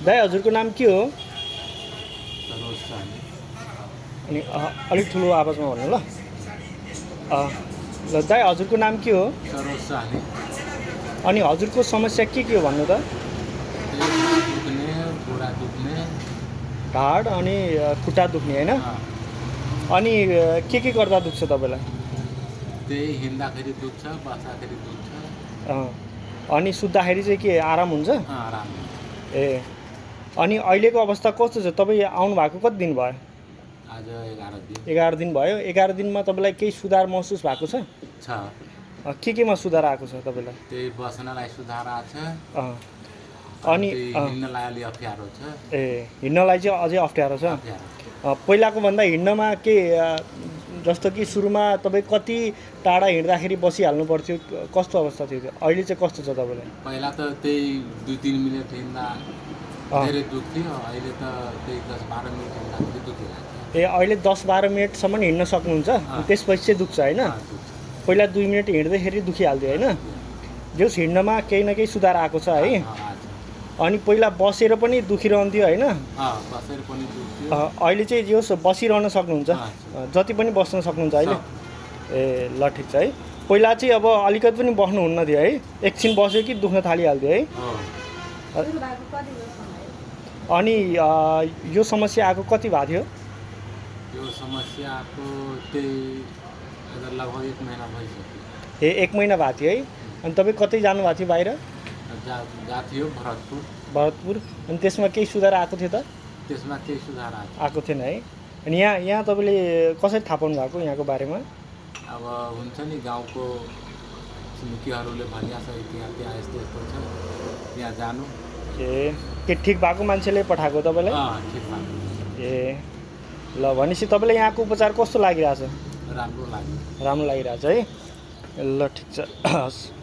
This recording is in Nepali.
दाइ हजुरको नाम के हो? सरोज साहनी। अनि अलिक ठुलो आवाजमा भन्नु ल। ल दाइ हजुरको नाम के हो? सरोज साहनी। अनि हजुरको समस्या के हो भन्नु त? दुख्ने, खुट्टा दुख्ने, ढाड अनि खुट्टा दुख्ने होइन? अनि के गर्दा दुख्छ तपाईँलाई? त्यही हिँड्दाखेरि दुख्छ, बस्दाखेरि दुख्छ। अनि सुत्दाखेरि चाहिँ के आराम हुन्छ? आराम। ए अनि अहिलेको अवस्था कस्तो छ? तपाईँ आउनु भएको कति दिन भयो? आज 11 दिन। 11 दिन भयो। 11 दिनमा तपाईँलाई केही सुधार महसुस भएको छ? केमा सुधार आएको छ तपाईँलाई? त्यही बस्नलाई सुधार आएको छ। अनि हिँड्नलाई अलि अप्ठ्यारो छ। ए हिँड्नलाई चाहिँ अझै अप्ठ्यारो छ? पहिलाको भन्दा हिँड्नमा के जस्तो कि सुरुमा तपाईँ कति टाढा हिँड्दाखेरि बसिहाल्नु पर्थ्यो, कस्तो अवस्था थियो त्यो? अहिले चाहिँ कस्तो छ तपाईँलाई? पहिला त त्यही 2-3 मिनट हिँड्दा धेरै दुख्थ्यो। अहिले त त्यही 10-12 मिनट हिँड्दाखेरि दुखिरहेको छ। ए अहिले 10-12 मिनटसम्म हिँड्न सक्नुहुन्छ? त्यसपछि चाहिँ दुख्छ होइन? पहिला 2 मिनट हिँड्दाखेरि दुखिहाल्थ्यो होइन? जस हिँड्नमा केही न केही सुधार आएको छ है? अनि पहिला बसेर पनि दुखिरहन्थ्यो होइन? बसेर पनि दुख्थ्यो। अहिले चाहिँ जस बसिरहन सक्नुहुन्छ? जति पनि बस्न सक्नुहुन्छ अहिले? ए ल ठिक छ है। पहिला चाहिँ अब अलिकति पनि बस्नुहुन्न थियो है? एकछिन बस्यो कि दुख्न थालिहाल्थ्यो है? अनि यो समस्या आएको कति भएको थियो? यो समस्या आएको त्यही लगभग 1 महिना भइसक्यो। ए 1 महिना भएको थियो है? अनि तपाईँ कतै जानुभएको थियो बाहिर? गएको थियो भरतपुर। अनि त्यसमा केही सुधार आएको थियो त? त्यसमा केही सुधार आएको थिएन है? अनि यहाँ तपाईँले कसरी थाहा पाउनु भएको यहाँको बारेमा? अब हुन्छ नि गाउँको छिमेकीहरूले भनिहाल्छ त्यहाँ यस्तो छ, त्यहाँ जानु। ए के ठिक भएको मान्छेले पठाएको तपाईँलाई? ठिक भएको। ए ल भनेपछि तपाईँलाई यहाँको उपचार कस्तो लागिरहेछ? राम्रो लाग्यो। राम्रो लागिरहेछ है? ल ठिक छ, हस्।